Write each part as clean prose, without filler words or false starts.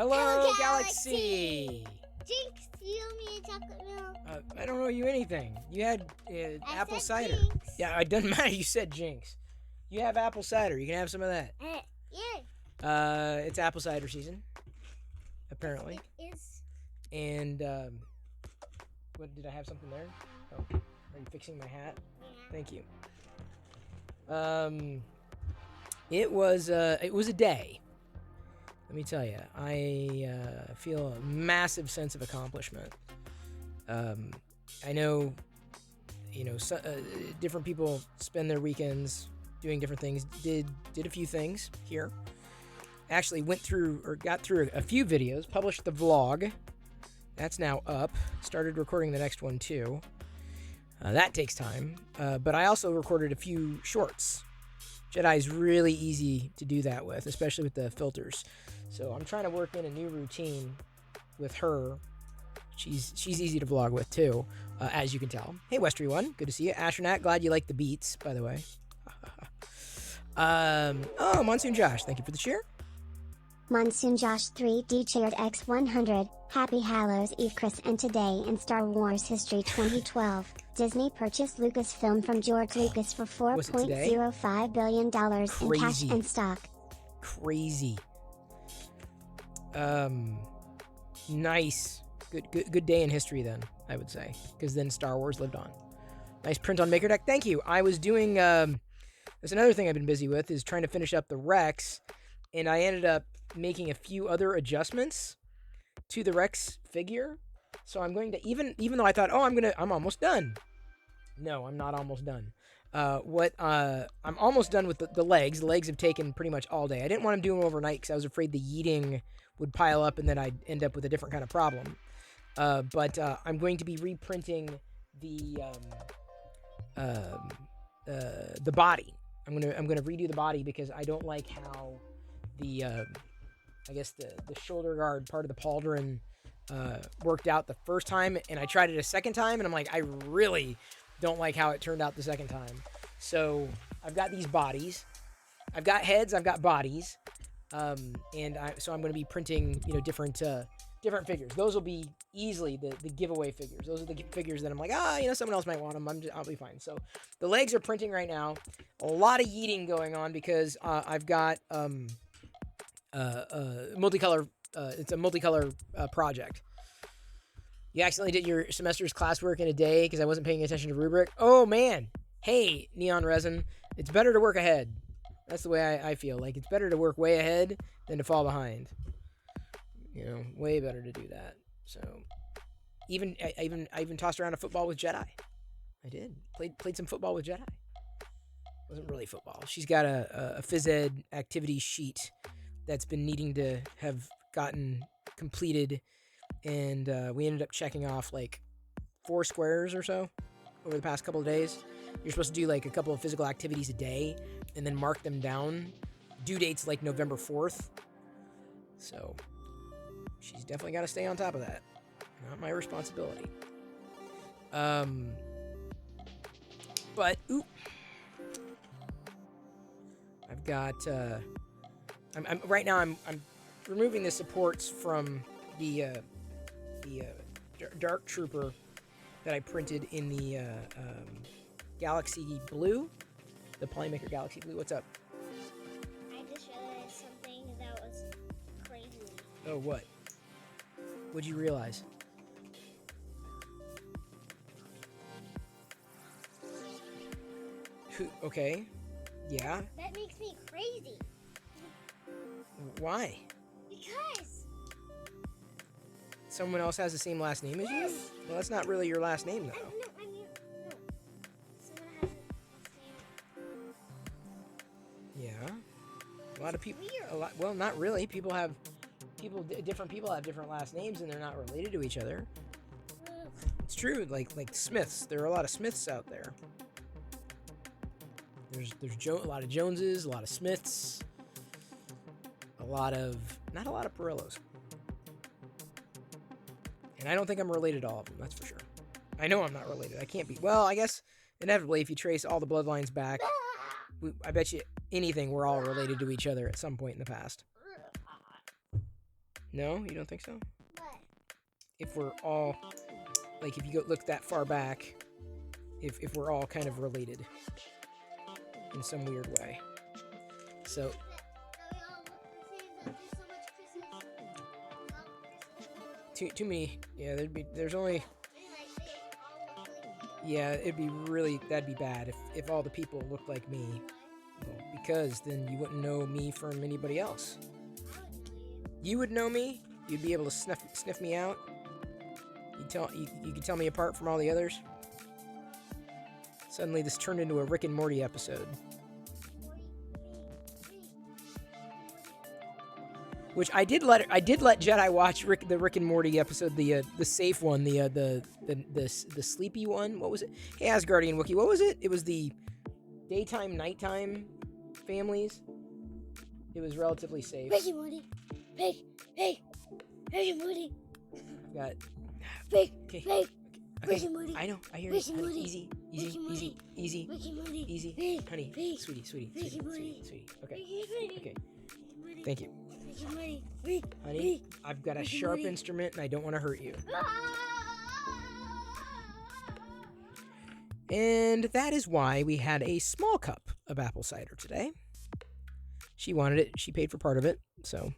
Hello, Galaxy! Jinx, you owe me a chocolate milk. I don't owe you anything. You had apple said cider. Jinx. Yeah, it doesn't matter. You said Jinx. You have apple cider. You can have some of that. Yeah. It's apple cider season, apparently. It is. And what did I have something there? Oh, are you fixing my hat? Yeah. Thank you. It was a day. Let me tell you, I feel a massive sense of accomplishment. I know, different people spend their weekends doing different things. Did a few things here. Actually got through a few videos. Published the vlog. That's now up. Started recording the next one too. That takes time. But I also recorded a few shorts. Jedi's really easy to do that with, especially with the filters. So I'm trying to work in a new routine with her. She's easy to vlog with too, as you can tell. Hey, Westry One, good to see you. Astronaut, glad you like the beats, by the way. Monsoon Josh, thank you for the cheer. Monsoon Josh 3D cheered X100, Happy Hallows Eve Chris, and today in Star Wars history 2012, Disney purchased Lucasfilm from George Lucas for $4.05 billion in cash and stock. Crazy. Nice. Good day in history then, I would say, because then Star Wars lived on. Nice print on MakerDeck. Thank you. I was doing, there's another thing I've been busy with, is trying to finish up the Rex, and I ended up making a few other adjustments to the Rex figure. So I'm going to, even though I thought, I'm almost done. No, I'm not almost done. I'm almost done with the legs. The legs have taken pretty much all day. I didn't want to do them overnight because I was afraid the yeeting would pile up and then I'd end up with a different kind of problem. But I'm going to be reprinting the body. I'm gonna redo the body because I don't like how the shoulder guard part of the pauldron worked out the first time, and I tried it a second time, and I'm like, I really don't like how it turned out the second time. So I've got these bodies. I've got heads. I've got bodies. So I'm going to be printing, different figures. Those will be easily the giveaway figures. Those are the figures that I'm like, someone else might want them. I'll be fine. So the legs are printing right now. A lot of yeeting going on because I've got multicolor. It's a multicolor project. You accidentally did your semester's classwork in a day because I wasn't paying attention to rubric. Oh man, hey Neon Resin, it's better to work ahead. That's the way I feel. Like, it's better to work way ahead than to fall behind. Way better to do that. So, I even tossed around a football with Jedi. I did. Played some football with Jedi. Wasn't really football. She's got a phys ed activity sheet that's been needing to have gotten completed, and we ended up checking off like 4 squares or so over the past couple of days. You're supposed to do like a couple of physical activities a day and then mark them down. Due date's like November 4th. So she's definitely got to stay on top of that. Not my responsibility. But I've got I'm right now I'm removing the supports from the Dark Trooper that I printed in the Galaxy Blue, the Playmaker Galaxy Blue. What's up? I just realized something that was crazy. Oh, what? What'd you realize? Okay. Yeah. That makes me crazy. Why? Because Someone else has the same last name as you? Well, that's not really your last name, though. no. Someone has a name. Yeah. A lot of people. Weird. Well, not really. Different people have different last names, and they're not related to each other. It's true. Like Smiths. There are a lot of Smiths out there. There's a lot of Joneses, a lot of Smiths, not a lot of Perillos. And I don't think I'm related to all of them, that's for sure. I know I'm not related. I can't be. Well, I guess inevitably, if you trace all the bloodlines back, I bet you anything we're all related to each other at some point in the past. No, you don't think so? What? If we're all, like, if you go look that far back, if we're all kind of related in some weird way. So, too many. Yeah, there's only. Yeah, that'd be bad if all the people looked like me. Well, because then you wouldn't know me from anybody else. You would know me. You'd be able to sniff me out. You could tell me apart from all the others. Suddenly, this turned into a Rick and Morty episode. Which I did let Jedi watch the Rick and Morty episode, the safe one, the sleepy one. What was it? Hey, Asgardian Wookiee, what was it? It was the daytime, nighttime families. It was relatively safe. Rick and Morty. Rick and Morty. Got. Rick Okay. Rick and Morty. I know. I hear Rick you. and Honey, Morty. easy, Rick and Morty. easy, Rick and Morty. easy, honey, Rick. sweetie. Rick and Morty. Okay. Rick Thank you. and Morty. Rick. Honey, I've got a Rick and sharp Morty. instrument and I don't want to hurt you. And that is why we had a small cup of apple cider today. She wanted it. She paid for part of it. So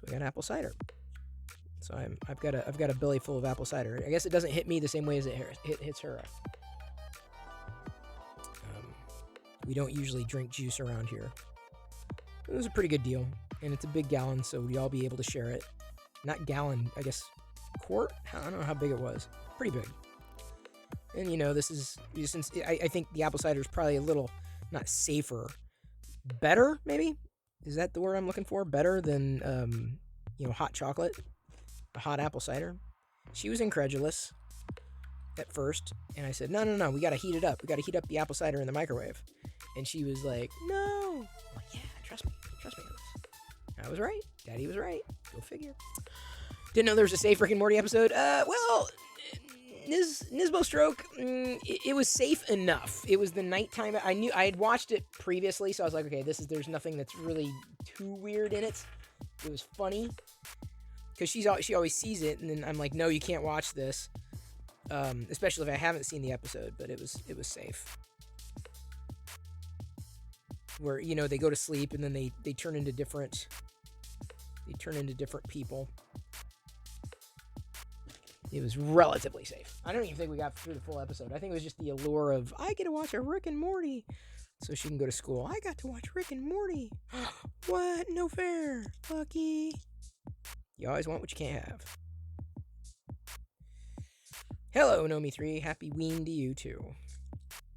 we got apple cider. So I've got a belly full of apple cider. I guess it doesn't hit me the same way as it hits her. We don't usually drink juice around here. It was a pretty good deal, and it's a big gallon, so we all be able to share it. Not gallon, I guess quart. I don't know how big it was. Pretty big. And this is since I think the apple cider is probably a little not safer, better maybe. Is that the word I'm looking for? Better than hot chocolate, a hot apple cider. She was incredulous at first, and I said, no, we gotta heat it up. We gotta heat up the apple cider in the microwave. And she was like, no. I'm like, yeah, trust me on this. I was right. Daddy was right. Go figure. Didn't know there was a safe Rick and Morty episode. Well, Nisbo Stroke, it was safe enough. It was the nighttime. I had watched it previously, so I was like, okay, there's nothing that's really too weird in it. It was funny because she always sees it, and then I'm like, no, you can't watch this, especially if I haven't seen the episode. But it was safe. Where they go to sleep and then they turn into different people. It was relatively safe. I don't even think we got through the full episode. I think it was just the allure of, I get to watch a Rick and Morty. So she can go to school. I got to watch Rick and Morty. What? No fair. Lucky. You always want what you can't have. Hello, Nomi3. Happy Ween to you, too.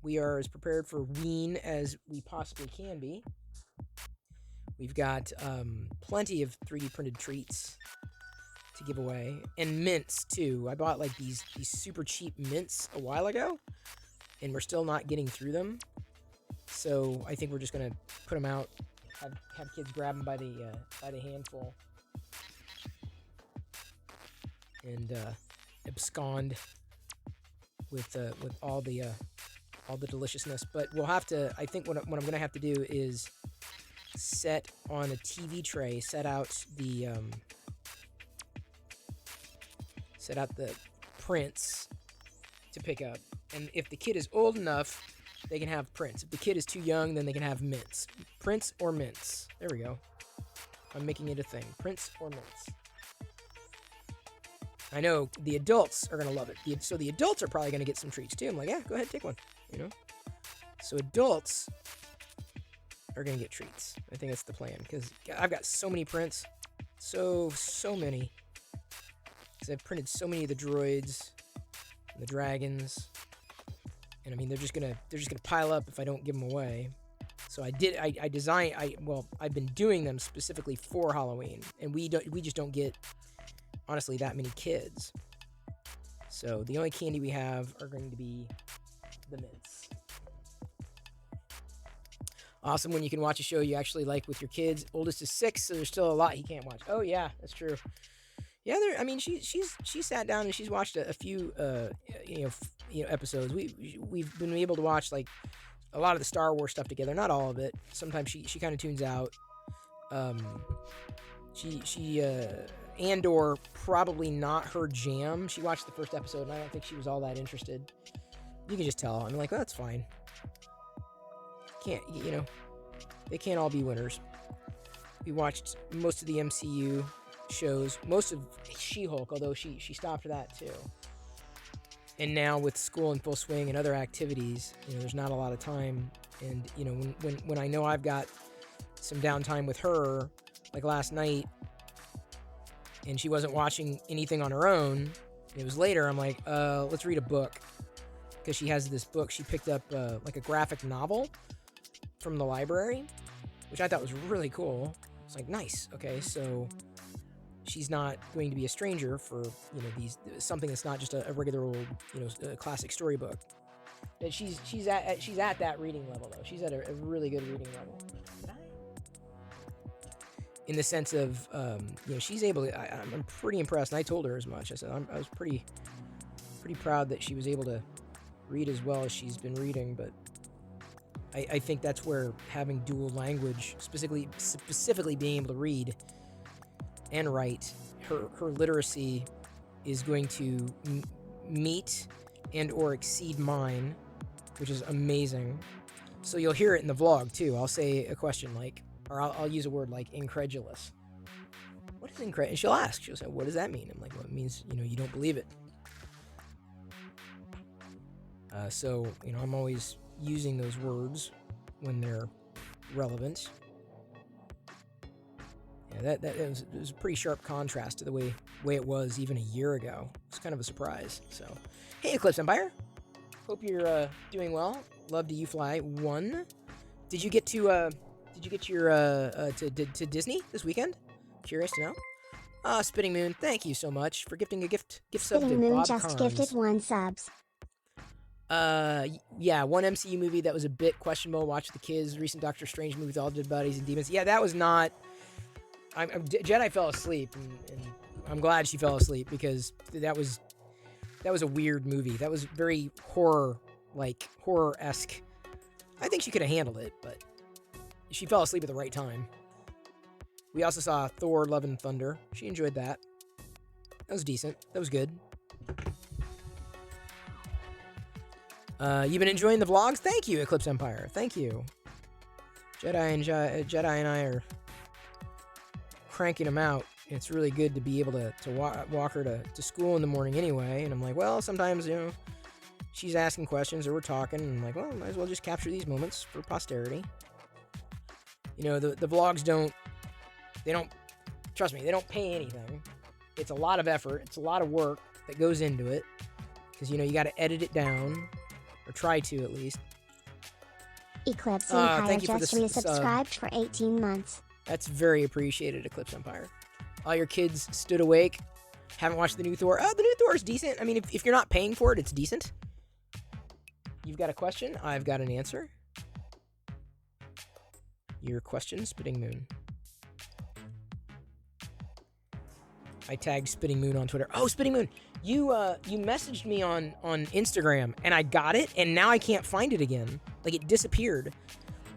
We are as prepared for Ween as we possibly can be. We've got plenty of 3D printed treats to give away, and mints too. I bought like these super cheap mints a while ago, and we're still not getting through them. So I think we're just gonna put them out, have kids grab them by the handful, and abscond with all the deliciousness. But we'll have to. I think what I'm gonna have to do is set on a TV tray, set out the prints to pick up. And if the kid is old enough, they can have prints. If the kid is too young, then they can have mints. Prints or mints. There we go. I'm making it a thing. Prints or mints. I know the adults are going to love it. So the adults are probably going to get some treats too. I'm like, yeah, go ahead, take one. So adults are going to get treats. I think that's the plan, because I've got so many prints. So many. Because I've printed so many of the droids and the dragons. And I mean, they're just gonna pile up if I don't give them away. So I've been doing them specifically for Halloween, and we just don't get, honestly, that many kids. So the only candy we have are going to be the mints. Awesome when you can watch a show you actually like with your kids. Oldest is 6, so there's still a lot he can't watch. Oh yeah, that's true. Yeah, she sat down and she's watched a few episodes. We've been able to watch like a lot of the Star Wars stuff together. Not all of it. Sometimes she kind of tunes out. Andor, probably not her jam. She watched the first episode, and I don't think she was all that interested. You can just tell. I'm like, well, that's fine. They can't all be winners. We watched most of the MCU shows, most of She-Hulk, although she stopped that too. And now with school in full swing and other activities, there's not a lot of time. And when I know I've got some downtime with her, like last night, and she wasn't watching anything on her own, it was later, I'm like, let's read a book. Because she has this book, she picked up like a graphic novel from the library, which I thought was really cool. It's like, nice, okay, so she's not going to be a stranger for, something that's not just a regular old, a classic storybook. And she's at that reading level, though. She's at a really good reading level. In the sense of, she's able to, I'm pretty impressed, and I told her as much. I said, I was pretty proud that she was able to read as well as she's been reading, but I think that's where having dual language, specifically being able to read and write, her literacy is going to meet and or exceed mine, which is amazing. So you'll hear it in the vlog, too. I'll say a question like, or I'll use a word like incredulous. What is incredulous? And she'll ask. She'll say, what does that mean? I'm like, well, it means, you don't believe it. So, I'm always using those words when they're relevant. Yeah, that was a pretty sharp contrast to the way it was even a year ago. It's kind of a surprise. So, hey, Eclipse Empire. Hope you're doing well. Love to you fly 1. Did you get your to Disney this weekend? Curious to know. Spitting Moon, thank you so much for gifting a gift sub to Spitting Moon Bob just Carnes. gifted 1 subs. Yeah, one MCU movie that was a bit questionable. Watch the kids. Recent Doctor Strange movie with all dead bodies and demons. Yeah, that was not. Jedi fell asleep, and I'm glad she fell asleep because that was a weird movie. That was very horror-esque. I think she could have handled it, but she fell asleep at the right time. We also saw Thor: Love and Thunder. She enjoyed that. That was decent. That was good. You've been enjoying the vlogs? Thank you, Eclipse Empire. Thank you. Jedi and I are cranking them out. It's really good to be able to walk her to school in the morning anyway. And I'm like, well, sometimes, she's asking questions or we're talking. And I'm like, well, might as well just capture these moments for posterity. The vlogs trust me, they don't pay anything. It's a lot of effort. It's a lot of work that goes into it. Because, you got to edit it down. Or try to, at least. Eclipse Empire just resubscribed for 18 months. That's very appreciated, Eclipse Empire. All your kids stood awake. Haven't watched the new Thor. Oh, the new Thor is decent. I mean, if you're not paying for it, it's decent. You've got a question. I've got an answer. Your question, Spitting Moon. I tagged Spitting Moon on Twitter. Oh, Spitting Moon, you messaged me on Instagram, and I got it, and now I can't find it again. Like, it disappeared.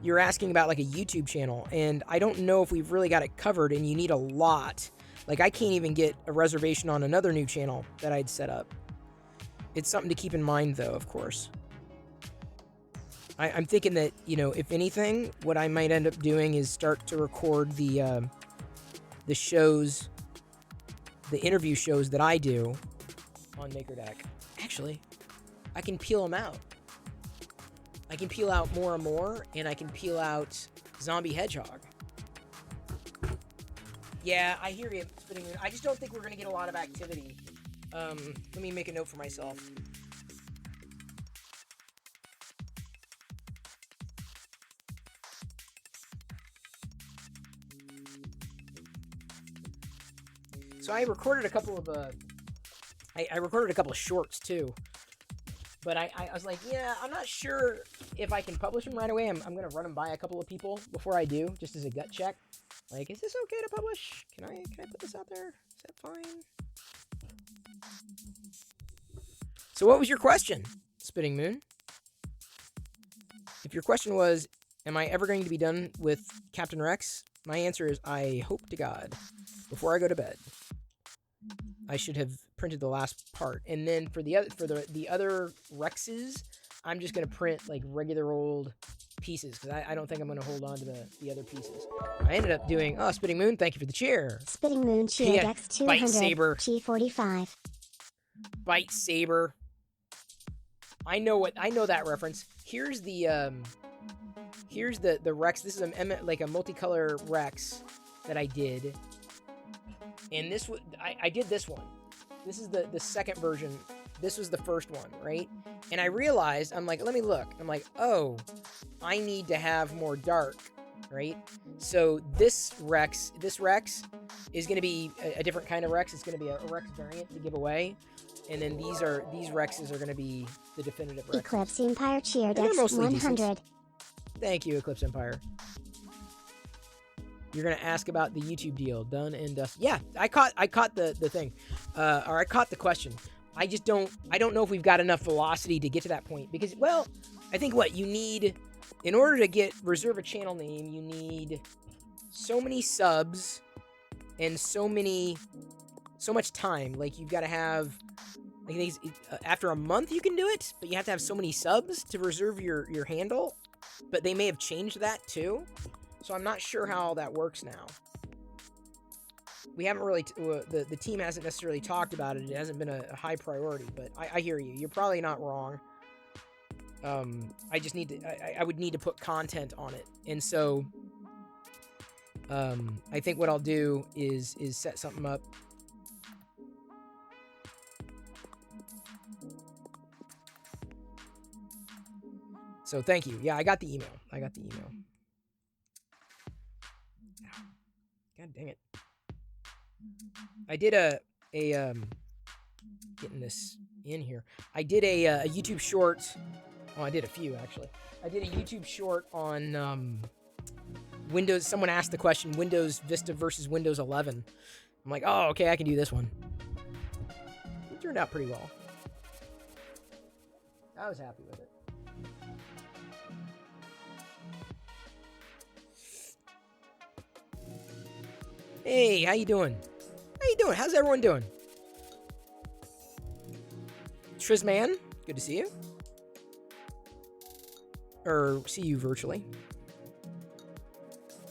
You're asking about, like, a YouTube channel, and I don't know if we've really got it covered, and you need a lot. Like, I can't even get a reservation on another new channel that I'd set up. It's something to keep in mind, though, of course. I'm thinking that, if anything, what I might end up doing is start to record the shows, the interview shows that I do on MakerDeck. Actually, I can peel them out. I can peel out more and more, and I can peel out Zombie Hedgehog. Yeah, I hear you, Spitting Moon. I just don't think we're going to get a lot of activity. Let me make a note for myself. So I recorded a couple of I recorded a couple of shorts too, but I was like, yeah, I'm not sure if I can publish them right away. I'm gonna run them by a couple of people before I do, just as a gut check. Like, is this okay to publish? Can I put this out there? Is that fine? So what was your question, Spitting Moon? If your question was, am I ever going to be done with Captain Rex? My answer is, I hope to God. before I go to bed. I should have printed the last part, and then for the other Rexes, I'm just gonna print like regular old pieces because I don't think I'm gonna hold on to the other pieces. I ended up doing Spitting Moon. Thank you for the cheer. Spitting Moon cheer Yeah, X 200 Bite Saber. G45. Bite Saber. I know that reference. Here's the Rex. This is like a multicolor Rex that I did. And this I did this one. This is the second version. This was the first one, right? And I realized, I'm like, let me look. I'm like, oh, I need to have more dark, right? So this Rex is going to be a different kind of Rex. It's going to be a Rex variant to give away. And then these Rexes are going to be the definitive Rexes. Eclipse Empire cheer They're X mostly 100. decent. Thank you, Eclipse Empire. You're gonna ask about the YouTube deal, done and dusted. Yeah, I caught the thing, or I caught the question. I don't know if we've got enough velocity to get to that point because, well, I think what you need in order to reserve a channel name, you need so many subs and so much time. Like you've got to have, I think after a month you can do it, but you have to have so many subs to reserve your handle. But they may have changed that too. So I'm not sure how that works now. We haven't really, the team hasn't necessarily talked about it. It hasn't been a high priority, but I hear you. You're probably not wrong. I just need to, I would need to put content on it. And so, I think what I'll do is set something up. So thank you. Yeah, I got the email. God dang it. I did getting this in here. I did a YouTube short. Oh, I did a few actually. I did a YouTube short on Windows. Someone asked the question, Windows Vista versus Windows 11. I'm like, oh, okay, I can do this one. It turned out pretty well. I was happy with it. Hey, how you doing? How's everyone doing? Trizman, good to see you. Or see you virtually.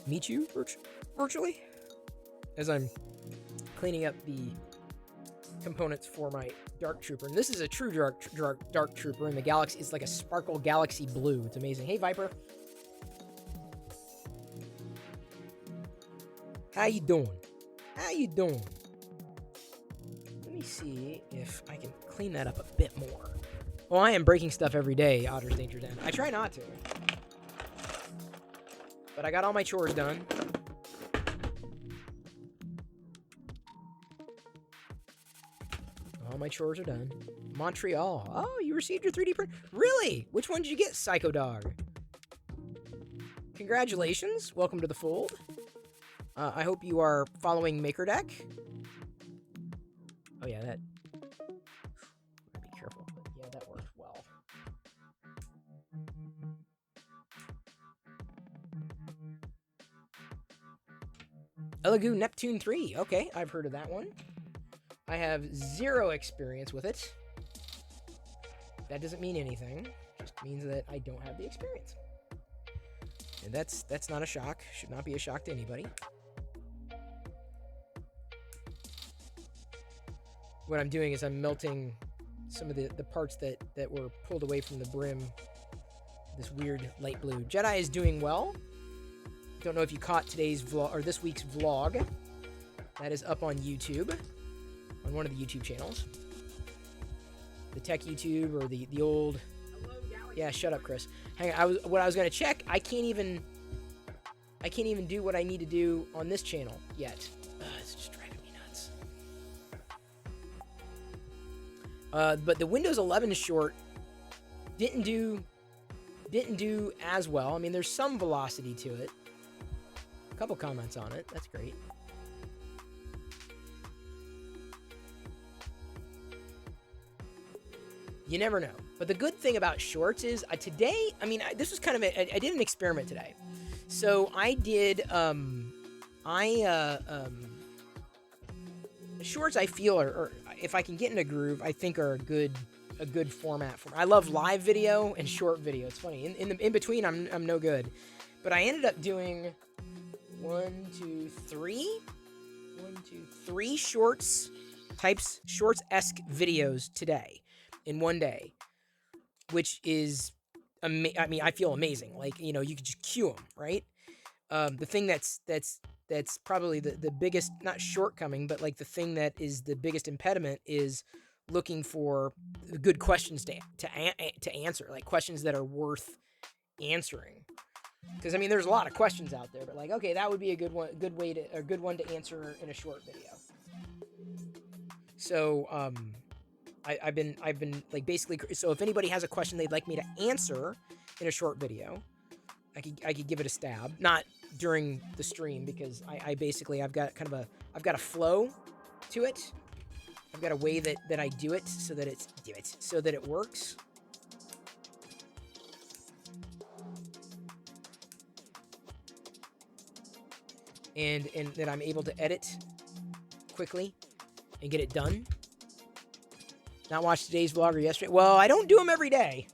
Meet you virtually. As I'm cleaning up the components for my Dark Trooper. And this is a true Dark Trooper, and the galaxy is like a sparkle galaxy blue. It's amazing. Hey, Viper. How you doing? Let me see if I can clean that up a bit more. Well, I am breaking stuff every day, Otter's Danger Den. I try not to. But I got all my chores done. All my chores are done. Montreal. Oh, you received your 3D print? Really? Which one did you get, Psycho Dog? Congratulations. Welcome to the fold. I hope you are following MakerDeck. Oh yeah, that... Be careful. Yeah, that worked well. Elegoo Neptune 3. Okay, I've heard of that one. I have 0 experience with it. That doesn't mean anything. It just means that I don't have the experience. And that's not a shock. Should not be a shock to anybody. What I'm doing is I'm melting some of the parts that were pulled away from the brim. This weird light blue. Jedi is doing well. Don't know if you caught today's vlog or this week's vlog. That is up on YouTube, on one of the YouTube channels. The tech YouTube or the old. Yeah, shut up, Chris. Hang on. What I was gonna check. I can't even do what I need to do on this channel yet. It's just driving me nuts. But the Windows 11 short didn't do as well. I mean, there's some velocity to it. A couple comments on it. That's great. You never know. But the good thing about shorts is today, I mean, this was kind of I did an experiment today. So I did shorts I feel are if I can get in a groove, I think are a good format for me. I love live video and short video. It's funny. In between, I'm no good. But I ended up doing 3 shorts-esque videos today in one day, which is, I mean, I feel amazing. Like, you know, you could just cue them, right? The thing that's probably the biggest, not shortcoming, but like the thing that is the biggest impediment is looking for good questions to answer, like questions that are worth answering. Because I mean, there's a lot of questions out there, but like, okay, that would be a good one to answer in a short video. So, I've been like basically. So if anybody has a question they'd like me to answer in a short video, I could give it a stab. Not during the stream because I've got a flow to it. I've got a way that I do it so that it works. And that I'm able to edit quickly and get it done. Not watch today's vlog or yesterday. Well, I don't do them every day.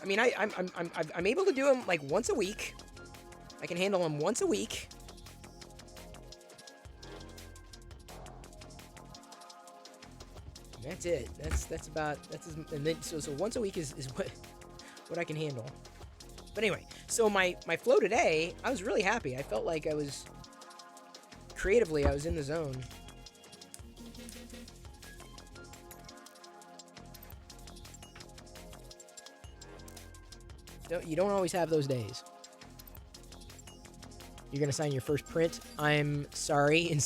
I mean, I'm able to do them like once a week. I can handle them once a week. That's it. And then so once a week is what I can handle. But anyway, so my flow today, I was really happy. I felt like I was in the zone. You don't always have those days. You're gonna sign your first print. I'm sorry.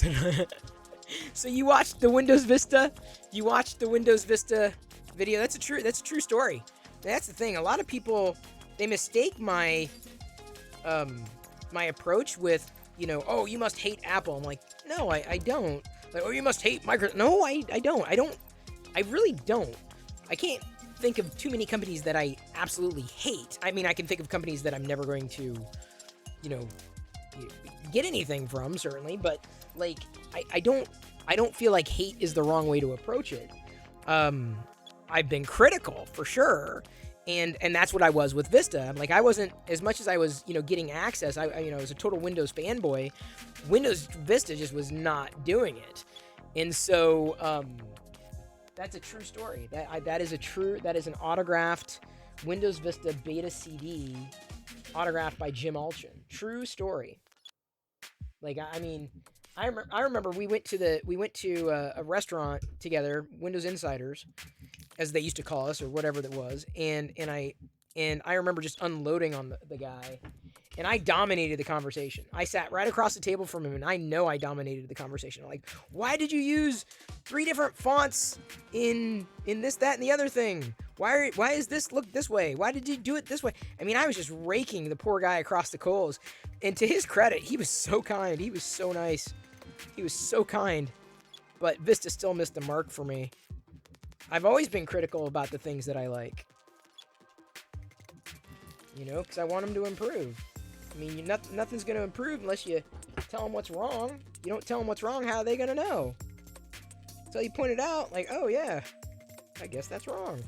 So you watched the Windows Vista? You watched the Windows Vista video? That's a true story. That's the thing. A lot of people, they mistake my my approach with, you know, oh, you must hate Apple. I'm like, no, I don't. Like, oh, you must hate Microsoft. No, I don't. I really don't. I can't think of too many companies that I absolutely hate. I mean, I can think of companies that I'm never going to, you know, get anything from, certainly, but like I don't feel like hate is the wrong way to approach it. I've been critical for sure, and that's what I was with Vista. Like, I wasn't, as much as I was, you know, getting access. I was a total Windows fanboy. Windows Vista just was not doing it, and so that's a true story. That is an autographed Windows Vista beta CD, autographed by Jim Alchin. True story. Like, I mean, I remember we went to a restaurant together, Windows Insiders, as they used to call us, or whatever that was, and I remember just unloading on the guy, and I dominated the conversation. I sat right across the table from him, and I know I dominated the conversation. Like, why did you use 3 different fonts in this, that, and the other thing? Why is this look this way? Why did you do it this way? I mean, I was just raking the poor guy across the coals. And to his credit, he was so kind. He was so nice. He was so kind. But Vista still missed the mark for me. I've always been critical about the things that I like. You know, because I want them to improve. I mean, nothing's going to improve unless you tell them what's wrong. You don't tell them what's wrong, how are they going to know? So you point it out, like, oh yeah, I guess that's wrong.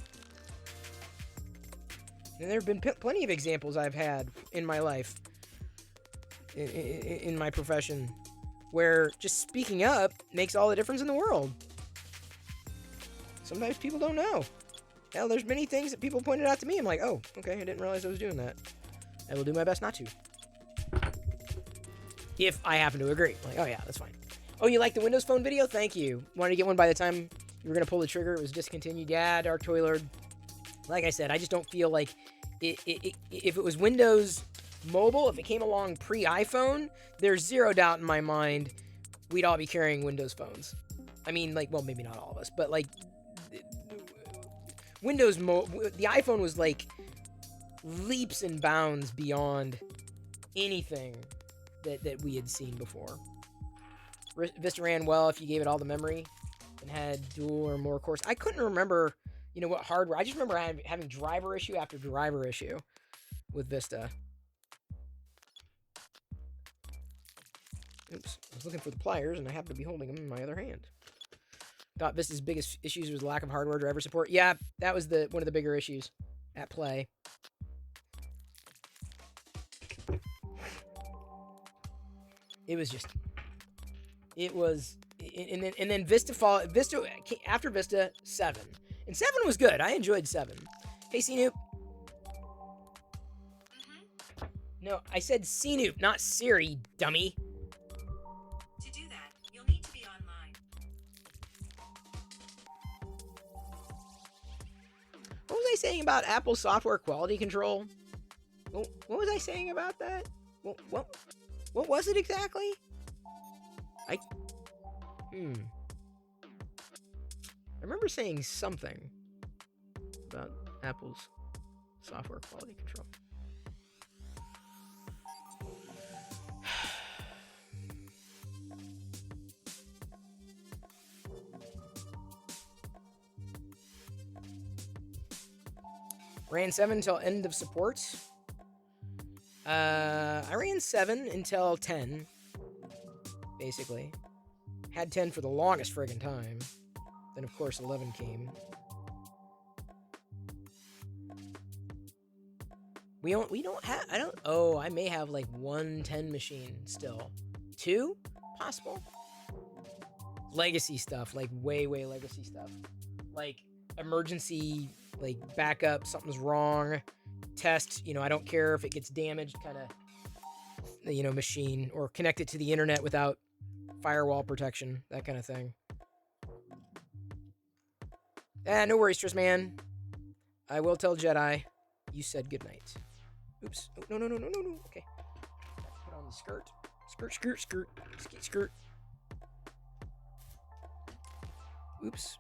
And there have been plenty of examples I've had in my life, in my profession, where just speaking up makes all the difference in the world. Sometimes people don't know. Hell, there's many things that people pointed out to me. I'm like, oh, okay, I didn't realize I was doing that. I will do my best not to. If I happen to agree. I'm like, oh yeah, that's fine. Oh, you like the Windows Phone video? Thank you. Wanted to get one by the time you were going to pull the trigger. It was discontinued. Yeah, Dark Toiler. Like I said, I just don't feel like if it was Windows Mobile, if it came along pre-iPhone, there's zero doubt in my mind we'd all be carrying Windows phones. I mean, like, well, maybe not all of us, but like the iPhone was like leaps and bounds beyond anything that we had seen before. Vista ran well if you gave it all the memory and had dual or more cores. I couldn't remember, you know, what hardware. I just remember having driver issue after driver issue with Vista. Oops. I was looking for the pliers, and I happen to be holding them in my other hand. Thought Vista's biggest issues was lack of hardware driver support. Yeah, that was one of the bigger issues at play. It was just... It was... And then Vista after Vista, 7. And 7 was good. I enjoyed 7. Hey, CNoop. No, I said CNoop, not Siri, dummy. To do that, you'll need to be online. What was I saying about Apple software quality control? What was I saying about that? What was it exactly? I remember saying something about Apple's software quality control. Ran 7 until end of support. I ran 7 until 10, basically. Had 10 for the longest friggin' time. Then, of course, 11 came. We don't have... Oh, I may have, like, 1 10 machine still. 2? Possible. Legacy stuff. Like, way legacy stuff. Like, emergency... like backup, something's wrong, test, I don't care if it gets damaged kind of, machine, or connect it to the internet without firewall protection, that kind of thing. No worries, Tris man. I will tell Jedi you said goodnight. Oops. Oh, no. Okay. Put on the skirt. Skirt. Oops.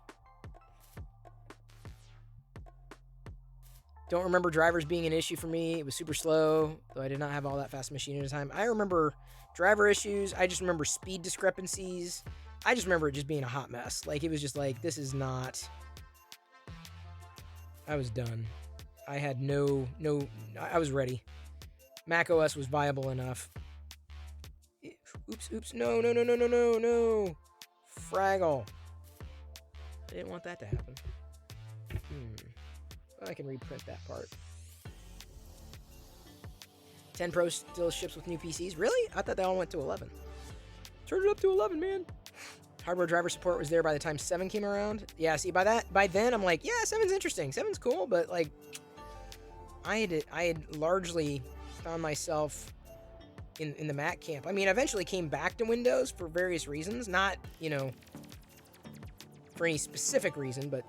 Don't remember drivers being an issue for me. It was super slow, though I did not have all that fast machine at a time. I remember driver issues. I just remember speed discrepancies. I just remember it just being a hot mess. Like, it was just like, this is not... I was done. I had I was ready. Mac OS was viable enough. Oops. No. Fraggle. I didn't want that to happen. I can reprint that part. 10 Pro still ships with new PCs. Really? I thought they all went to 11. Turn it up to 11, man. Hardware driver support was there by the time 7 came around. Yeah, see, by then, I'm like, yeah, 7's interesting. 7's cool, but, like, I had largely found myself in the Mac camp. I mean, I eventually came back to Windows for various reasons. Not, for any specific reason, but...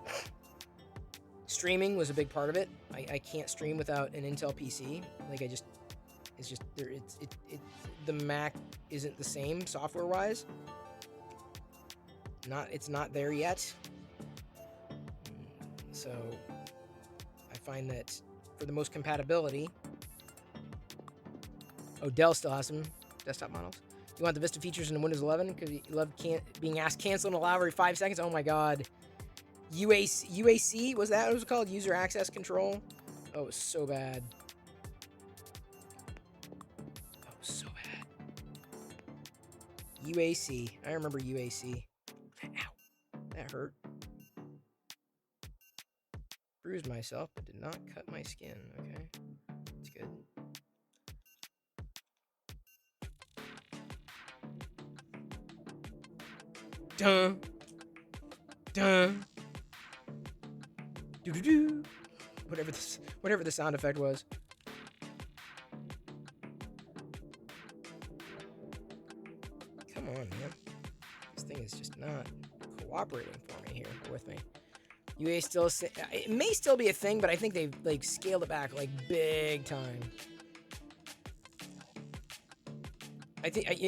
streaming was a big part of it. I can't stream without an Intel PC. Like, the Mac isn't the same software-wise. It's not there yet. So I find that for the most compatibility, Dell still has some desktop models. You want the Vista features in Windows 11 because you love being asked cancel and allow every 5 seconds. Oh my God. UAC, was that what it was called? User Access Control? Oh, it was so bad. UAC. I remember UAC. Ow. That hurt. Bruised myself, but did not cut my skin. Okay. That's good. Dun. Do-do-do. Whatever the sound effect was. Come on, man. This thing is just not cooperating for me here. Bear with me. UA still... it may still be a thing, but I think they've, like, scaled it back, like, big time.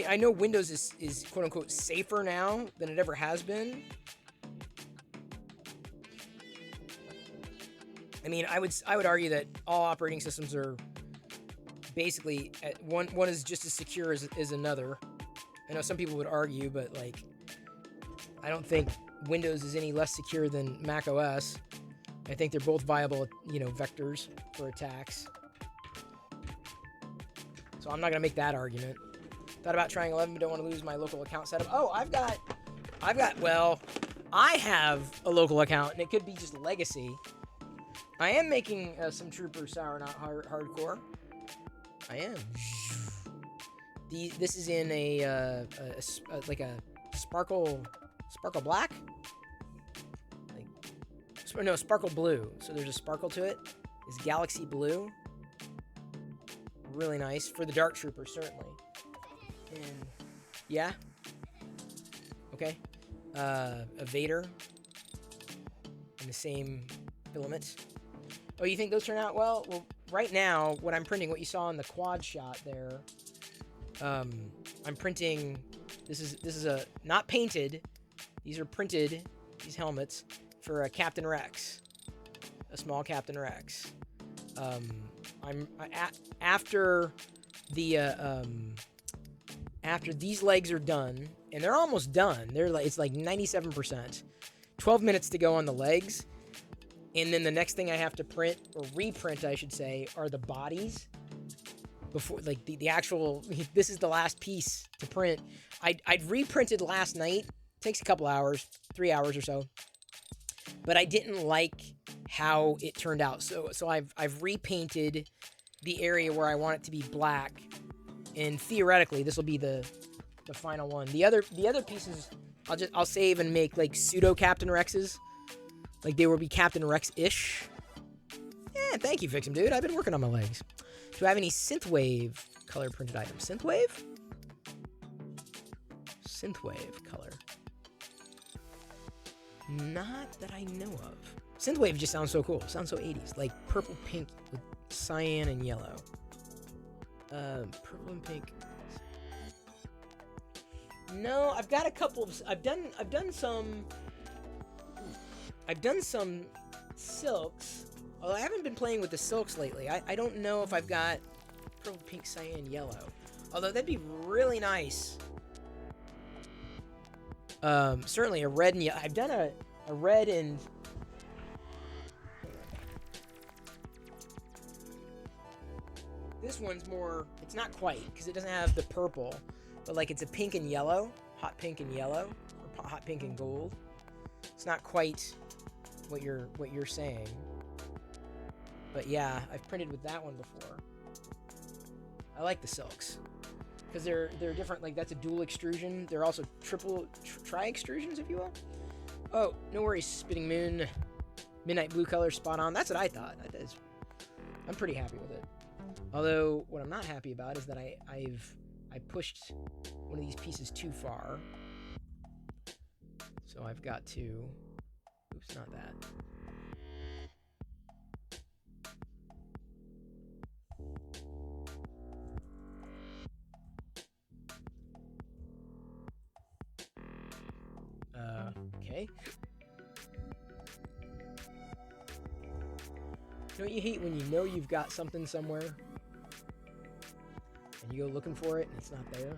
I know Windows is quote-unquote safer now than it ever has been. I mean, I would argue that all operating systems are basically one is just as secure as another. I know some people would argue, but like, I don't think Windows is any less secure than Mac OS. I think they're both viable, vectors for attacks. So I'm not gonna make that argument. Thought about trying 11, but don't want to lose my local account setup. Oh, well, I have a local account, and it could be just legacy. I am making some Trooper Sour Not Hardcore. I am. This is in like a sparkle black? No, sparkle blue. So there's a sparkle to it. It's Galaxy Blue. Really nice for the Dark Trooper, certainly. And yeah. Okay. A Vader in the same filament. Oh, you think those turn out well? Well, right now, what I'm printing, what you saw in the quad shot there, I'm printing. This is a not painted. These are printed. These helmets for a Captain Rex, a small Captain Rex. After these legs are done, and they're almost done. It's like 97%. 12 minutes to go on the legs, and then the next thing I have to print or reprint, I should say, are the bodies. Before, like the actual, this is the last piece to print. I'd reprinted last night. Takes a couple hours, 3 hours or so. But I didn't like how it turned out. So I've repainted the area where I want it to be black, and theoretically this will be the final one. The other pieces I'll save and make like pseudo Captain Rexes, like they will be Captain Rex-ish. Yeah, thank you, Fix 'em, dude. I've been working on my legs. Do I have any Synthwave color printed items? Synthwave color. Not that I know of. Synthwave just sounds so cool. Sounds so 80s. Like purple, pink with cyan and yellow. Purple and pink. No, I've got a couple of. I've done some silks. Although I haven't been playing with the silks lately. I don't know if I've got purple, pink, cyan, yellow. Although that'd be really nice. Certainly a red and yellow. I've done a red and... This one's more... It's not quite, because it doesn't have the purple. But like it's a pink and yellow. Hot pink and yellow. Or hot pink and gold. It's not quite what you're saying. But yeah, I've printed with that one before. I like the silks. Because they're different, like that's a dual extrusion. They're also tri-extrusions, if you will. Oh, no worries, Spitting Moon. Midnight blue color, spot on. That's what I thought. I'm pretty happy with it. Although, what I'm not happy about is that I pushed one of these pieces too far. So I've got to... Oops, not that. Okay. Don't you hate when you know you've got something somewhere and you go looking for it and it's not there?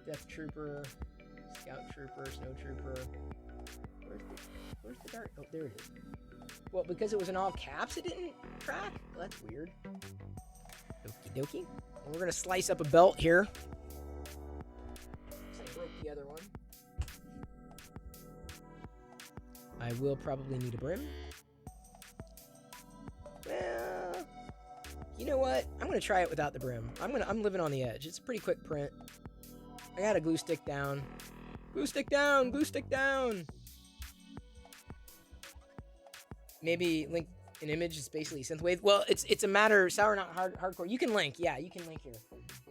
Death Trooper, Scout Trooper, Snow Trooper. Where's the dark? Oh, there it is. Well, because it was in all caps, it didn't crack? Well, that's weird. Okie dokie. Well, we're gonna slice up a belt here. I broke the other one. I will probably need a brim. Well, you know what? I'm gonna try it without the brim. I'm living on the edge. It's a pretty quick print. I got a glue stick down. Glue stick down! Glue stick down! Maybe link an image is basically synthwave. Well, it's a matter. Sour Not Hardcore. You can link. Yeah, you can link here.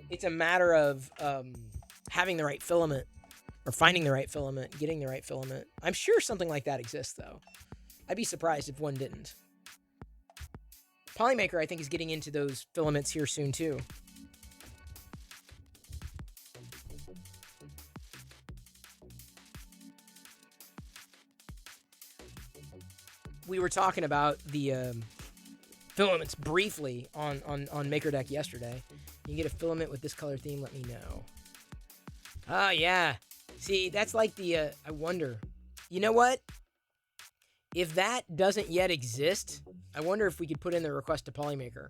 It's a matter of having the right filament. Or finding the right filament, getting the right filament. I'm sure something like that exists, though. I'd be surprised if one didn't. Polymaker, I think, is getting into those filaments here soon, too. We were talking about the filaments briefly on MakerDeck yesterday. You can get a filament with this color theme, let me know. Oh, yeah. See, that's like the, I wonder. You know what? If that doesn't yet exist, I wonder if we could put in the request to Polymaker.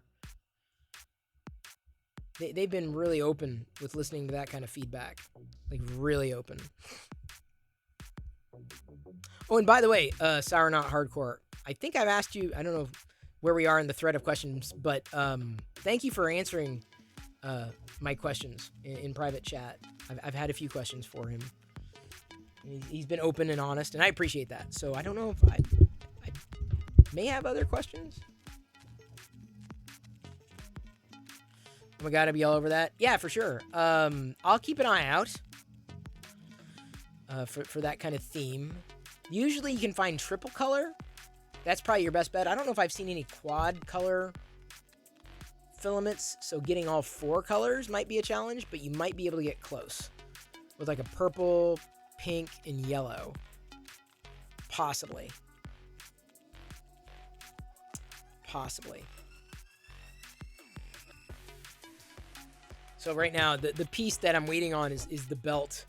they've been really open with listening to that kind of feedback. Like, really open. Oh, and by the way, Sour Not Hardcore, I think I've asked you, I don't know where we are in the thread of questions, but thank you for answering my questions in private chat. I've had a few questions for him. He's been open and honest, and I appreciate that. So I don't know if I may have other questions. Am I gotta be all over that? Yeah, for sure. I'll keep an eye out for that kind of theme. Usually you can find triple color. That's probably your best bet. I don't know if I've seen any quad color filaments, so getting all 4 colors might be a challenge, but you might be able to get close with like a purple, pink, and yellow. Possibly. So right now, the piece that I'm waiting on is the belt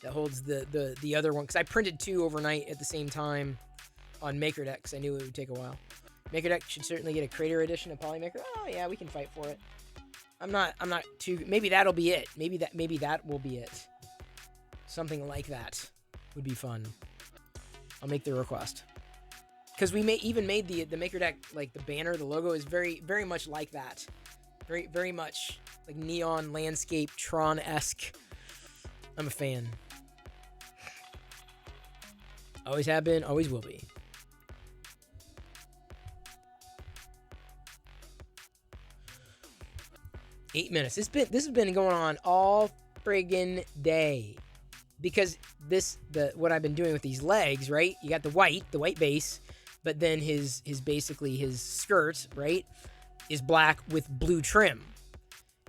that holds the other one, because I printed 2 overnight at the same time on MakerDeck, because I knew it would take a while. MakerDeck should certainly get a Crater edition of Polymaker. Oh yeah, we can fight for it. I'm not too. Maybe that'll be it. Maybe that will be it. Something like that would be fun. I'll make the request. Because we even made the MakerDeck, like the banner, the logo is very, very much like that. Very, very much like neon landscape Tron-esque. I'm a fan. Always have been, always will be. Eight minutes. This has been going on all friggin' day. Because what I've been doing with these legs, right? You got the white base, but then his basically his skirt, right, is black with blue trim.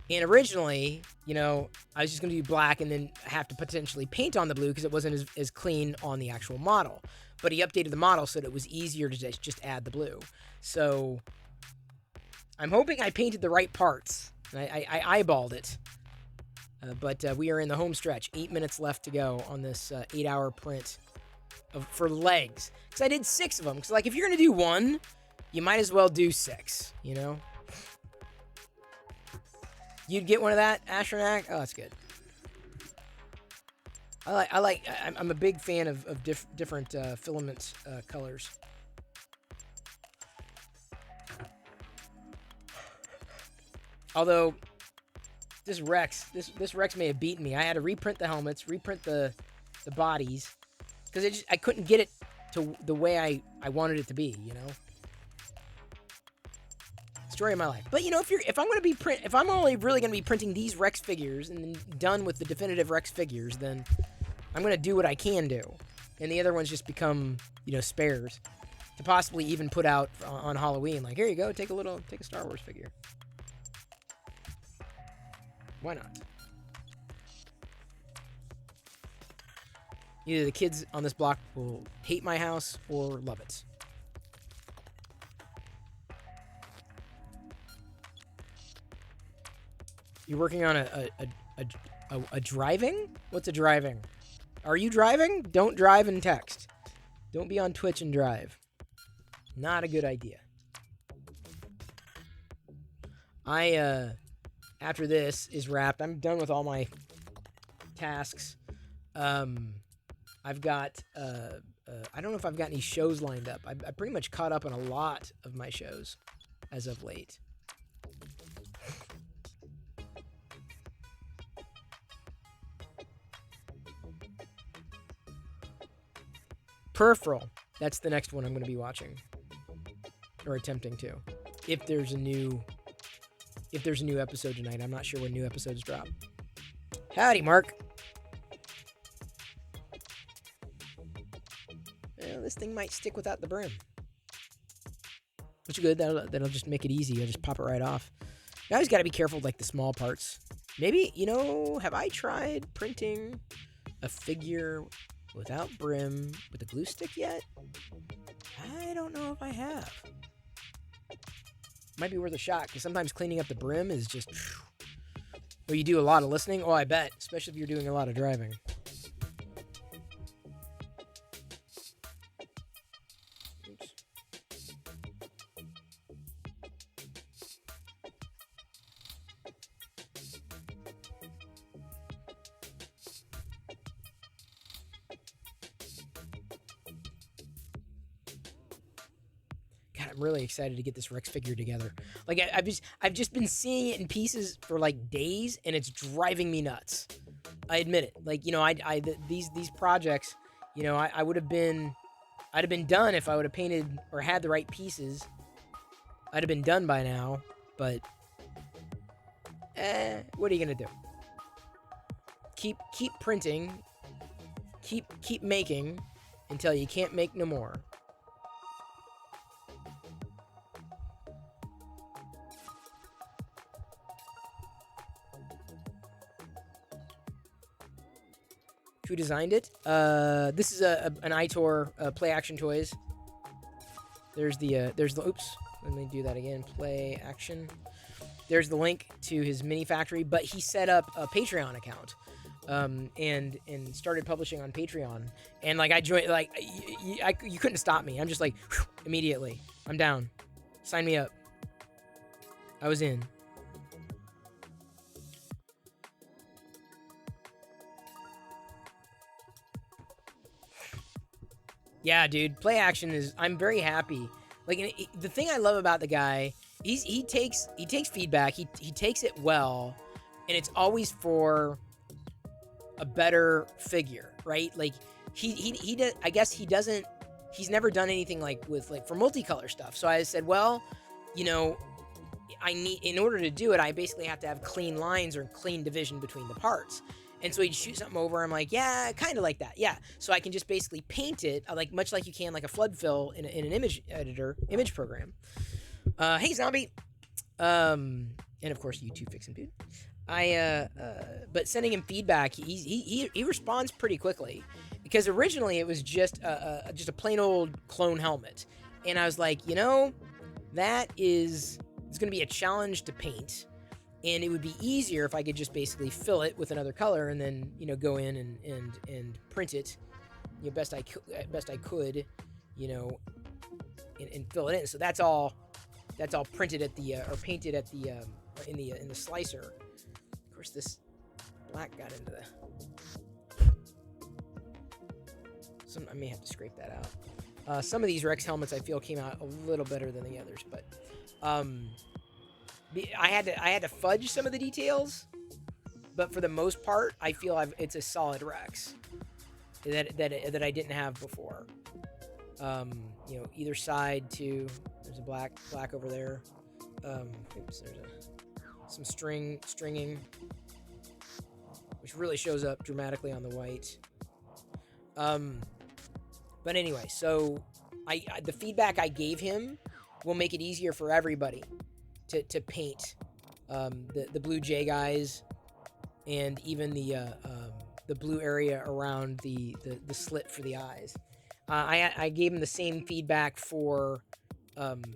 And originally, I was just going to do black and then have to potentially paint on the blue because it wasn't as clean on the actual model. But he updated the model so that it was easier to just add the blue. So I'm hoping I painted the right parts. I eyeballed it. But we are in the home stretch. 8 minutes left to go on this 8-hour print for legs. Because I did 6 of them. Because, if you're going to do 1, you might as well do 6, You'd get one of that, Astronaut? Oh, that's good. I'm a big fan of different filament colors. Although this Rex may have beaten me. I had to reprint the helmets, reprint the bodies, because I couldn't get it to the way I wanted it to be. Story of my life. But if I'm only really going to be printing these Rex figures and then done with the definitive Rex figures, then I'm going to do what I can do, and the other ones just become spares to possibly even put out on Halloween. Like, here you go, take a Star Wars figure. Why not? Either the kids on this block will hate my house or love it. You're working on a driving? What's a driving? Are you driving? Don't drive and text. Don't be on Twitch and drive. Not a good idea. After this is wrapped, I'm done with all my tasks. I've got, I don't know if I've got any shows lined up. I pretty much caught up on a lot of my shows as of late. Peripheral. That's the next one I'm going to be watching. Or attempting to. If there's a new episode tonight. I'm not sure when new episodes drop. Howdy, Mark. Well, this thing might stick without the brim. Which is good. That'll just make it easy. I'll just pop it right off. You always got to be careful with, the small parts. Maybe, have I tried printing a figure without brim with a glue stick yet? I don't know if I have. Might be worth a shot, because sometimes cleaning up the brim is just... Or you do a lot of listening? Oh, I bet. Especially if you're doing a lot of driving. Oops. God, I'm really excited to get this Rex figure together. Like I've just been seeing it in pieces for like days, and it's driving me nuts. I admit it. Like, you know, these projects, you know, I'd have been done if I would have painted or had the right pieces. I'd have been done by now, but what are you gonna do? Keep printing, keep making until you can't make no more. Who designed it? This is an iTor Play Action Toys. There's the oops. Let me do that again. Play Action. There's the link to his mini factory, but he set up a Patreon account, and started publishing on Patreon. And like I joined, like you couldn't stop me. I'm just like whew, immediately. I'm down. Sign me up. I was in. Yeah, dude. Play Action is. I'm very happy. Like the thing I love about the guy, he takes feedback. He takes it well, and it's always for a better figure, right? Like he does. I guess he doesn't. He's never done anything like with like for multicolor stuff. So I said, well, you know, I need in order to do it, I basically have to have clean lines or clean division between the parts. And so he'd shoot something over. I'm like, yeah, kind of like that. Yeah. So I can just basically paint it like much like you can like a flood fill in an image editor, image program. Hey, Zombie. And of course, YouTube Fixin' Dude. But sending him feedback, he responds pretty quickly because originally it was just a plain old clone helmet. And I was like, you know, it's going to be a challenge to paint. And it would be easier if I could just basically fill it with another color and then, you know, go in and print it, you know, best I could, you know, and fill it in. So that's all printed at the or painted at the in the slicer. Of course, this black got into I may have to scrape that out. Some of these Rex helmets I feel came out a little better than the others, but I had to fudge some of the details, but for the most part, I feel it's a solid Rex that I didn't have before. You know, either side too. There's a black over there. Oops, there's some stringing, which really shows up dramatically on the white. But anyway, so the feedback I gave him will make it easier for everybody to paint the blue J guys and even the blue area around the slit for the eyes. I gave him the same feedback for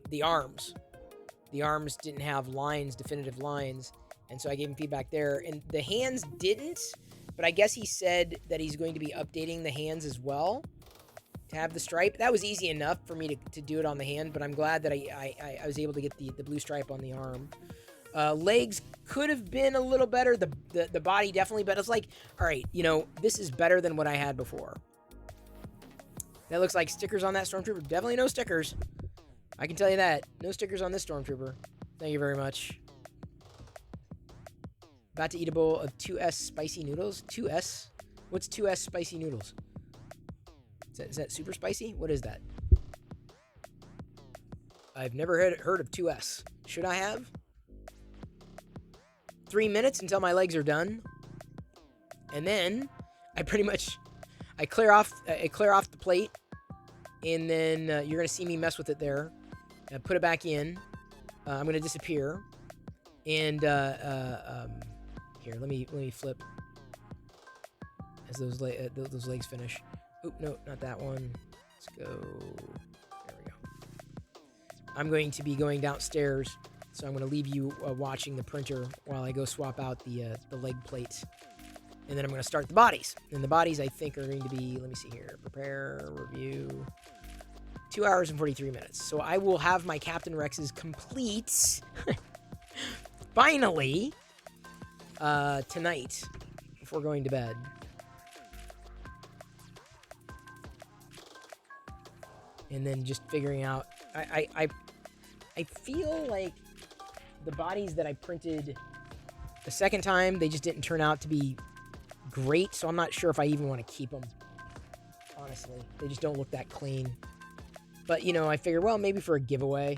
the arms. The arms didn't have definitive lines, and so I gave him feedback there. And the hands didn't, but I guess he said that he's going to be updating the hands as well to have the stripe. That was easy enough for me to do it on the hand, but I'm glad that I was able to get the blue stripe on the arm. Legs could have been a little better. The body definitely, but it's like, all right, you know, this is better than what I had before. That looks like stickers on that Stormtrooper. Definitely no stickers. I can tell you that. No stickers on this Stormtrooper. Thank you very much. About to eat a bowl of 2S spicy noodles. 2S? What's 2S spicy noodles? Is that super spicy? What is that? I've never heard of 2S. Should I have? 3 minutes until my legs are done. And then I clear off the plate. And then you're going to see me mess with it there. Put it back in. I'm going to disappear. And here, let me flip as those legs finish. Oop, no, not that one. Let's go. There we go. I'm going to be going downstairs, so I'm going to leave you watching the printer while I go swap out the leg plates. And then I'm going to start the bodies. And the bodies, I think, are going to be, let me see here, prepare, review, 2 hours and 43 minutes. So I will have my Captain Rexes complete, finally, tonight, before going to bed. And then just figuring out I feel like the bodies that I printed the second time, they just didn't turn out to be great, so I'm not sure if I even want to keep them. Honestly, they just don't look that clean. But, you know, I figure, well, maybe for a giveaway,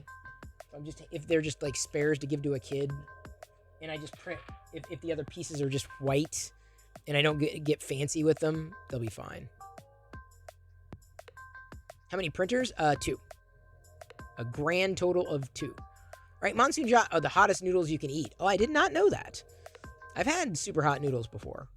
if they're just like spares to give to a kid, and I just print, if the other pieces are just white, and I don't get fancy with them, they'll be fine. How many printers? 2. A grand total of 2. Right, Monsoon Josh are the hottest noodles you can eat. Oh, I did not know that. I've had super hot noodles before.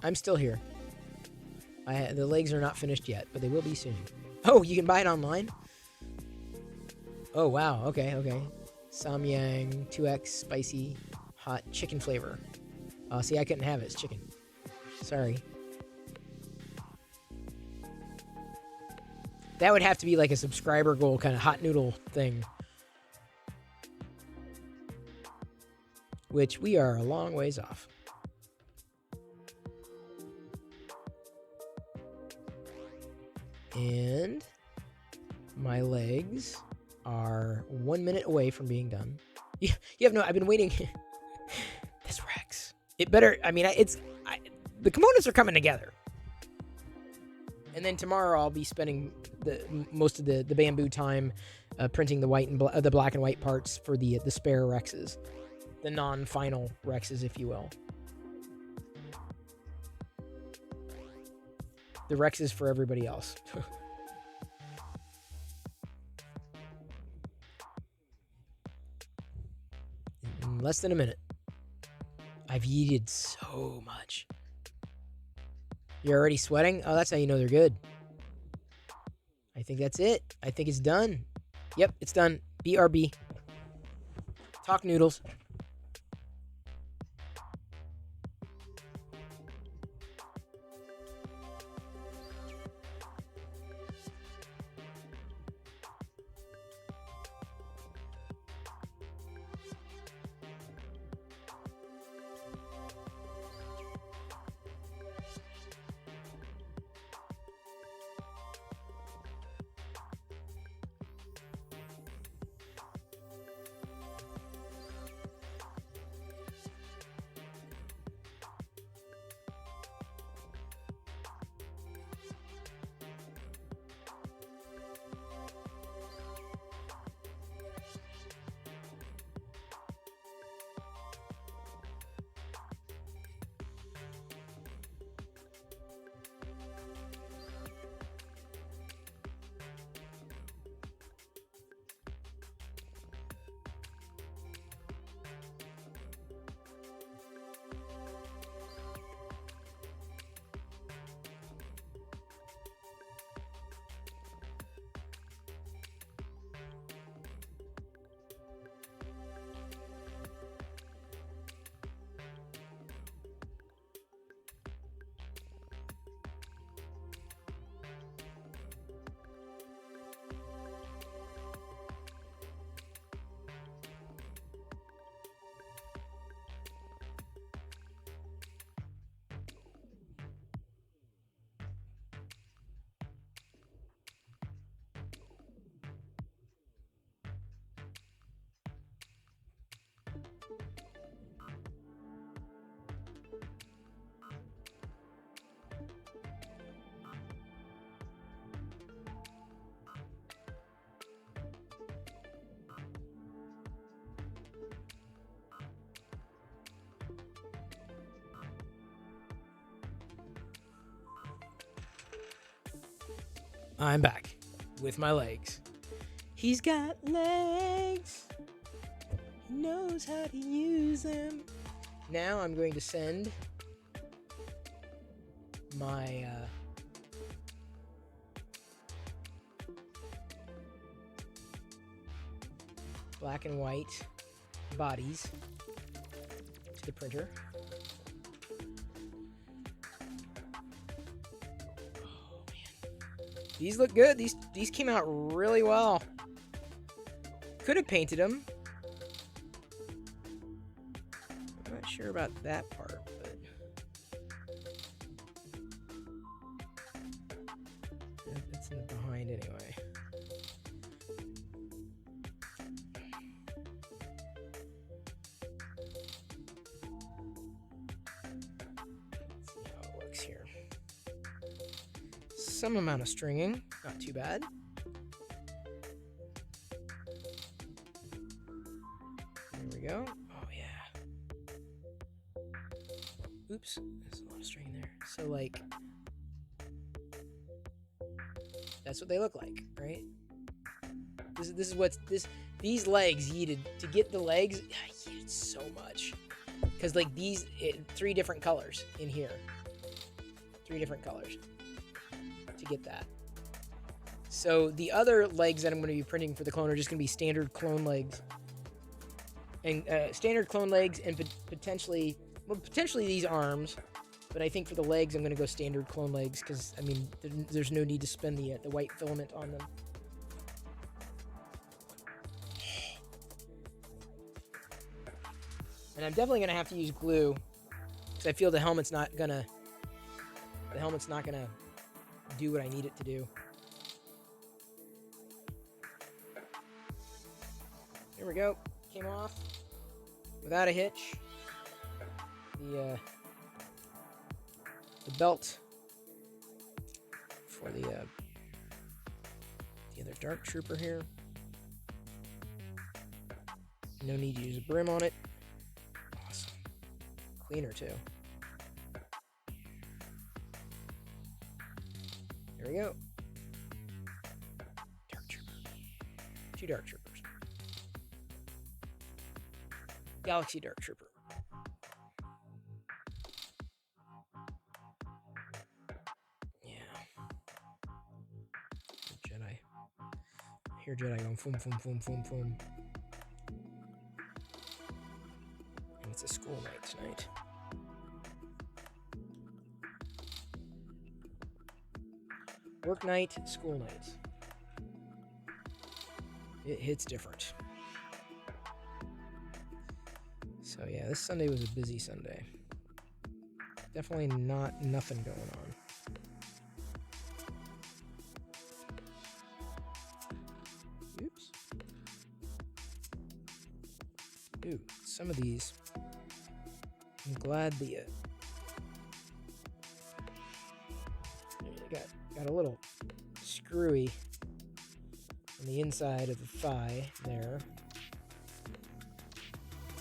I'm still here. The legs are not finished yet, but they will be soon. Oh, you can buy it online? Oh, wow. Okay. Samyang 2X spicy hot chicken flavor. See, I couldn't have it. It's chicken. Sorry. That would have to be like a subscriber goal kind of hot noodle thing. Which we are a long ways off. And my legs are 1 minute away from being done. You have no, I've been waiting. This Rex. It better, I mean, the components are coming together. And then tomorrow I'll be spending most of the bamboo time printing the white and the black and white parts for the spare Rexes. The non-final Rexes, if you will. The Rex is for everybody else. In less than a minute. I've yeeted so much. You're already sweating? Oh, that's how you know they're good. I think that's it. I think it's done. Yep, it's done. BRB. Talk noodles. I'm back with my legs. He's got legs. He knows how to use them. Now I'm going to send my black and white bodies to the printer. Oh man, these look good. These came out really well. Could have painted them. I'm not sure about that part, but it's in the behind anyway. Let's see how it looks here. Some amount of stringing, not too bad. There we go. Oh yeah. Oops, there's a lot of string there. So like, that's what they look like, right? This is what's these legs yeeted. To get the legs, I yeeted so much. Because like these, 3 different colors in here. 3 different colors to get that. So the other legs that I'm going to be printing for the clone are just going to be standard clone legs. And standard clone legs and potentially these arms. But I think for the legs, I'm going to go standard clone legs because, I mean, there's no need to spend the white filament on them. And I'm definitely going to have to use glue because I feel the helmet's not going to do what I need it to do. There we go. Came off without a hitch. The belt for the other Dark Trooper here. No need to use a brim on it. Awesome. Cleaner too. There we go. Dark Trooper. 2 Dark Troopers. Galaxy Dark Trooper. Yeah. Jedi. I hear Jedi going boom, boom, boom, boom, boom. And it's a school night tonight. Work night, school night. It hits different. So yeah, this Sunday was a busy Sunday. Definitely nothing going on. Oops. Ooh, some of these. I'm glad the got a little screwy on the inside of the thigh there.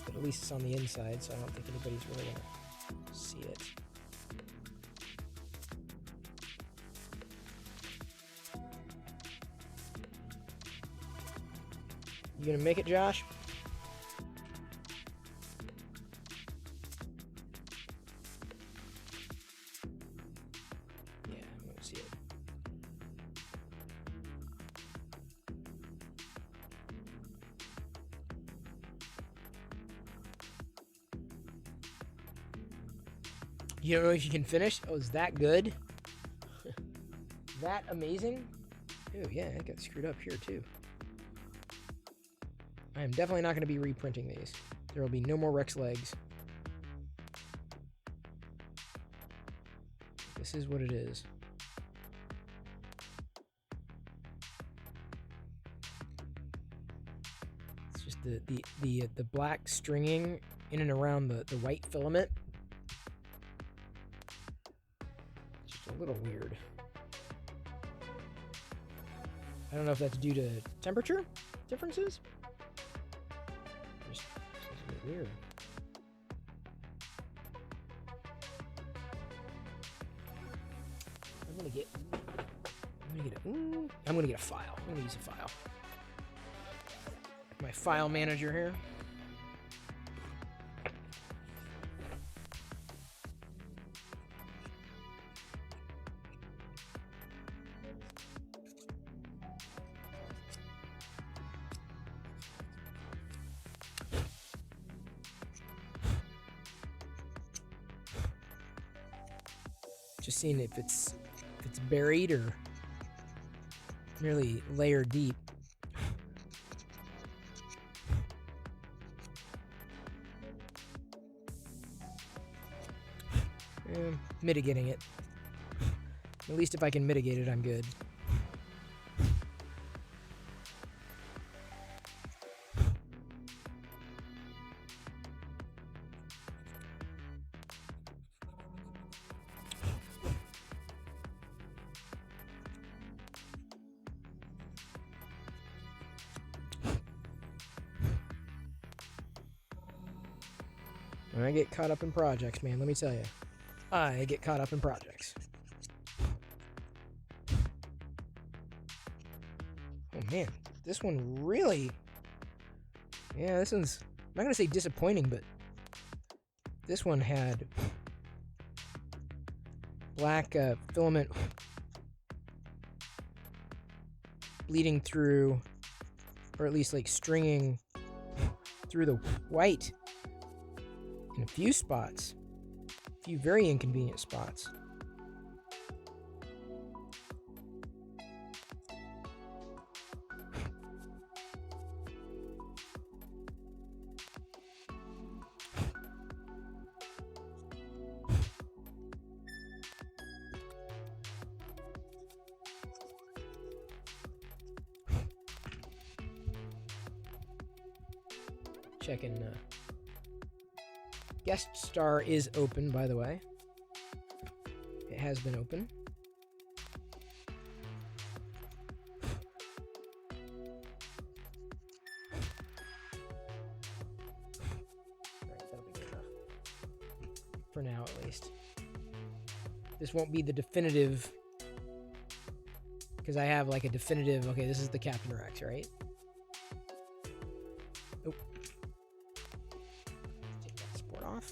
But at least it's on the inside, so I don't think anybody's really gonna see it. You gonna make it, Josh? Yeah, I'm gonna see it. You don't know if you can finish? Oh, is that good? That amazing? Oh yeah, it got screwed up here too. I am definitely not going to be reprinting these. There will be no more Rex legs. This is what it is. It's just the black stringing in and around the white filament. It's just a little weird. I don't know if that's due to temperature differences. Just a bit weird. I'm gonna get a file. I'm gonna use a file. My file manager here. Just seeing if it's buried or nearly layer deep. Mitigating it. At least if I can mitigate it, I'm good. I get caught up in projects, man, let me tell you. I get caught up in projects. Oh man, this one really... Yeah, this one's... I'm not gonna say disappointing, but... This one had... black filament... bleeding through... or at least like stringing... through the white... in a few spots. A few very inconvenient spots. Checking guest star is open, by the way. It has been open. Alright, that'll be good enough. For now, at least. This won't be the definitive... Because I have like a definitive... Okay, this is the Captain Rex, right? Oh. Take that sport off.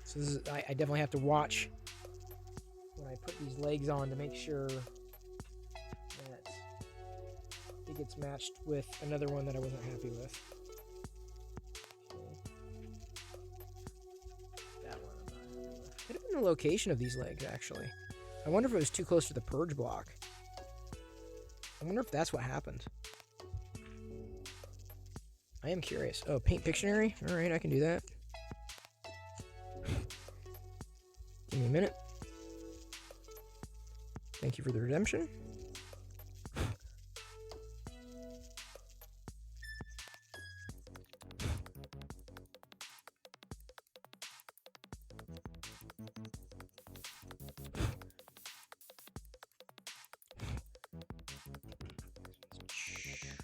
So this is, I definitely have to watch when I put these legs on to make sure that it gets matched with another one that I wasn't happy with. That one I'm not happy with. Could have been the location of these legs, actually. I wonder if it was too close to the purge block. I wonder if that's what happened. I am curious. Oh, paint Pictionary? Alright, I can do that. Give me a minute. Thank you for the redemption.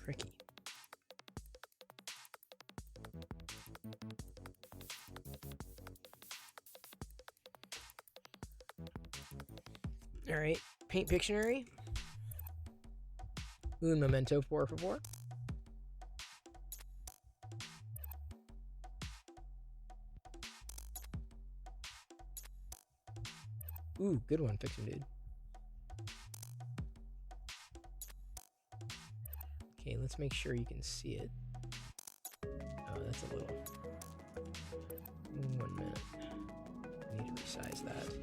Tricky. Alright, paint Pictionary. Un momento, por favor. Ooh, good one, Fiction Dude. Okay, let's make sure you can see it. Oh, that's a little... 1 minute. I need to resize that.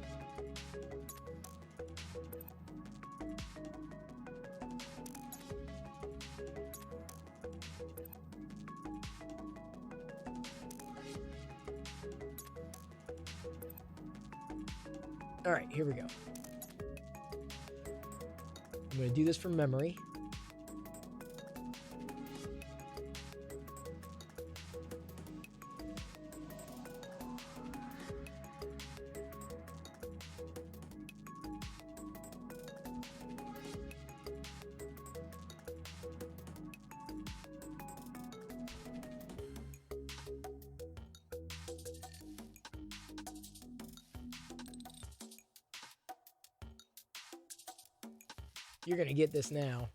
All right, here we go. I'm going to do this from memory. You're gonna get this now.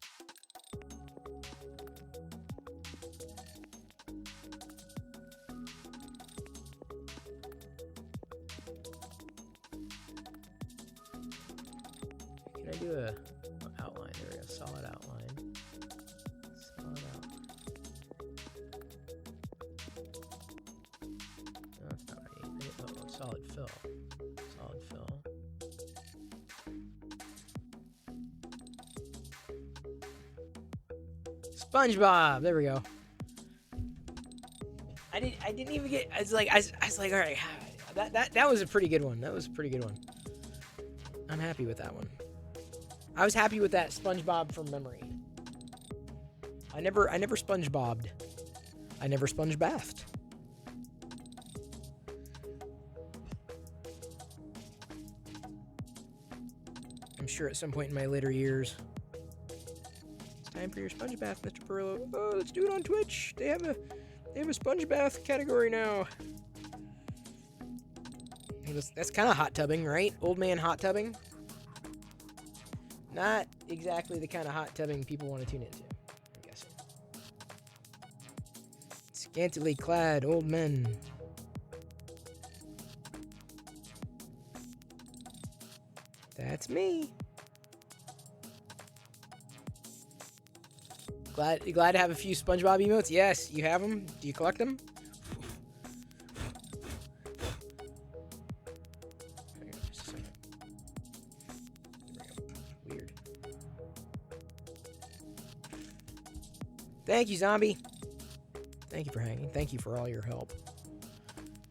Can I do a outline? There we go. Solid outline. Solid outline. Solid fill. Solid fill. SpongeBob. There we go. I didn't even get. I was like, all right. That was a pretty good one. That was a pretty good one. I'm happy with that one. I was happy with that SpongeBob from memory. I never SpongeBobbed. I never sponge bathed. I'm sure at some point in my later years. It's time for your sponge bath, Mr. Perillo. Oh, let's do it on Twitch. They have a sponge bath category now. That's kind of hot tubbing, right? Old man hot tubbing. Not exactly the kind of hot tubbing people want to tune into, I'm guessing. Scantily clad old men. That's me. Glad to have a few SpongeBob emotes? Yes, you have them? Do you collect them? Weird. Thank you, Zombie. Thank you for hanging. Thank you for all your help.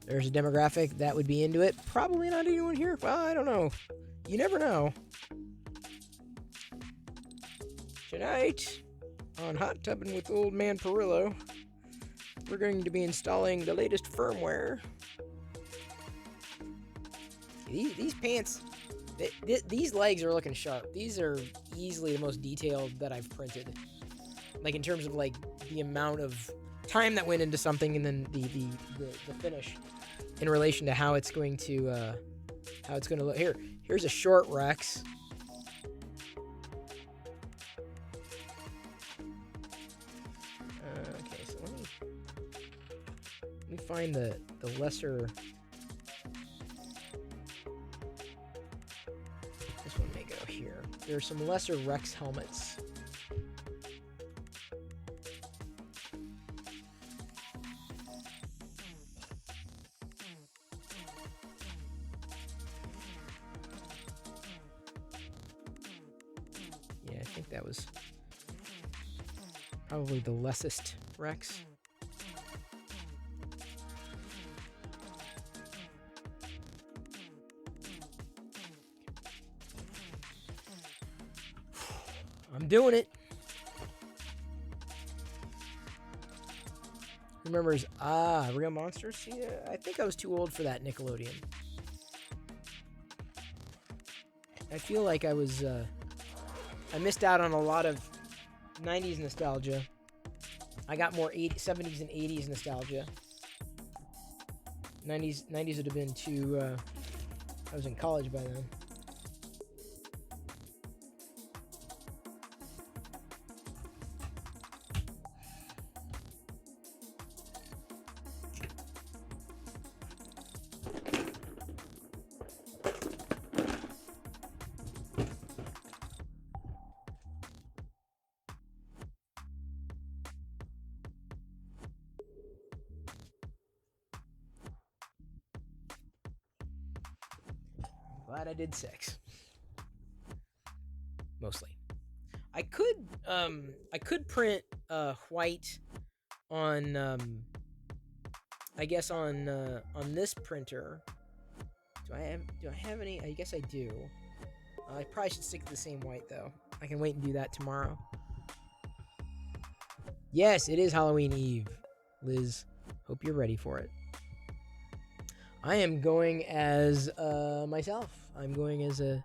There's a demographic that would be into it. Probably not anyone here. Well, I don't know. You never know. Tonight, on Hot Tubbing with Old Man Perillo, we're going to be installing the latest firmware. These pants, these legs are looking sharp. These are easily the most detailed that I've printed. Like in terms of like the amount of time that went into something, and then the finish in relation to how it's going to look. Here's a short Rex. Okay, so let me find the lesser. This one may go here. There are some lesser Rex helmets. That was probably the lessest Rex. I'm doing it. Remembers, Real Monsters? See, I think I was too old for that Nickelodeon. I feel like I was, I missed out on a lot of 90s nostalgia. I got more 70s and 80s nostalgia. 90s would have been too, I was in college by then. Glad I did 6. Mostly. I could print white on I guess on this printer. Do I have any? I guess I do. I probably should stick to the same white though. I can wait and do that tomorrow. Yes, it is Halloween Eve, Liz. Hope you're ready for it. I am going as myself. I'm going as a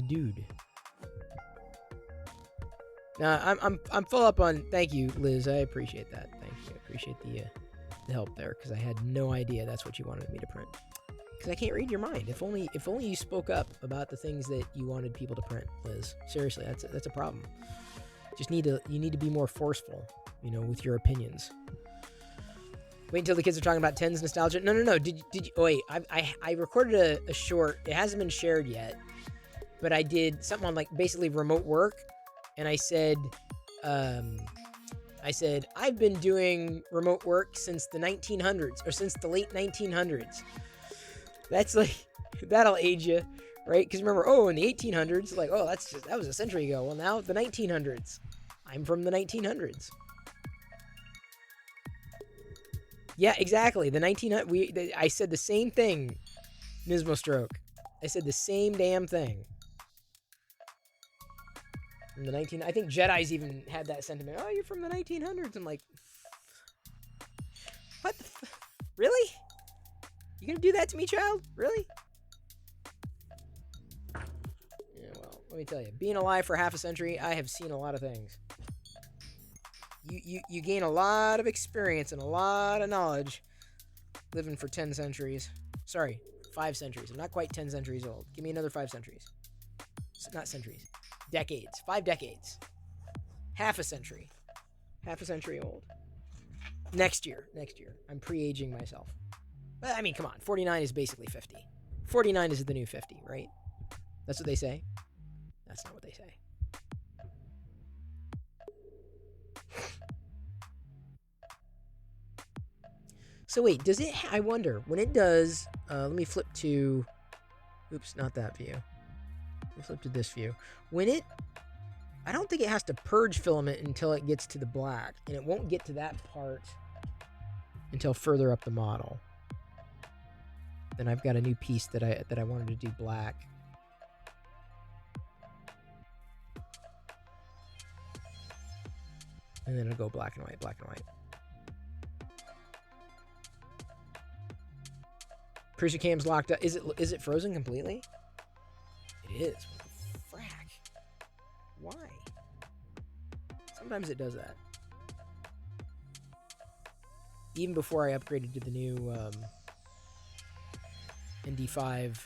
dude. Now I'm full up on. Thank you, Liz. I appreciate that. Thank you. I appreciate the help there, because I had no idea that's what you wanted me to print. Because I can't read your mind. If only you spoke up about the things that you wanted people to print, Liz. Seriously, that's a problem. You need to be more forceful, with your opinions. Wait until the kids are talking about Tens nostalgia. No. Did you? Oh, wait, I recorded a short. It hasn't been shared yet, but I did something on like basically remote work, and I said, I've been doing remote work since the 1900s, or since the late 1900s. That's like, that'll age you, right? Because remember, oh, in the 1800s, like, oh, that was a century ago. Well, now the 1900s. I'm from the 1900s. Yeah, exactly. The 1900s. I said the same thing, Nismo Stroke. I said the same damn thing. From the I think Jedi's even had that sentiment. Oh, you're from the 1900s. I'm like, what the really? You gonna do that to me, child? Really? Yeah, well, let me tell you. Being alive for half a century, I have seen a lot of things. You gain a lot of experience and a lot of knowledge living for 10 centuries. Sorry, 5 centuries. I'm not quite 10 centuries old. Give me another 5 centuries. Not centuries. Decades. 5 decades. Half a century. Half a century old. Next year. I'm pre-aging myself. But, I mean, come on. 49 is basically 50. 49 is the new 50, right? That's what they say? That's not what they say. So wait, does it... I wonder, when it does... let me flip to... Oops, not that view. Let me flip to this view. When it... I don't think it has to purge filament until it gets to the black. And it won't get to that part until further up the model. Then I've got a new piece that I wanted to do black. And then it'll go black and white, black and white. Producer cam's locked up. Is it frozen completely? It is. What the frack? Why? Sometimes it does that. Even before I upgraded to the new ND5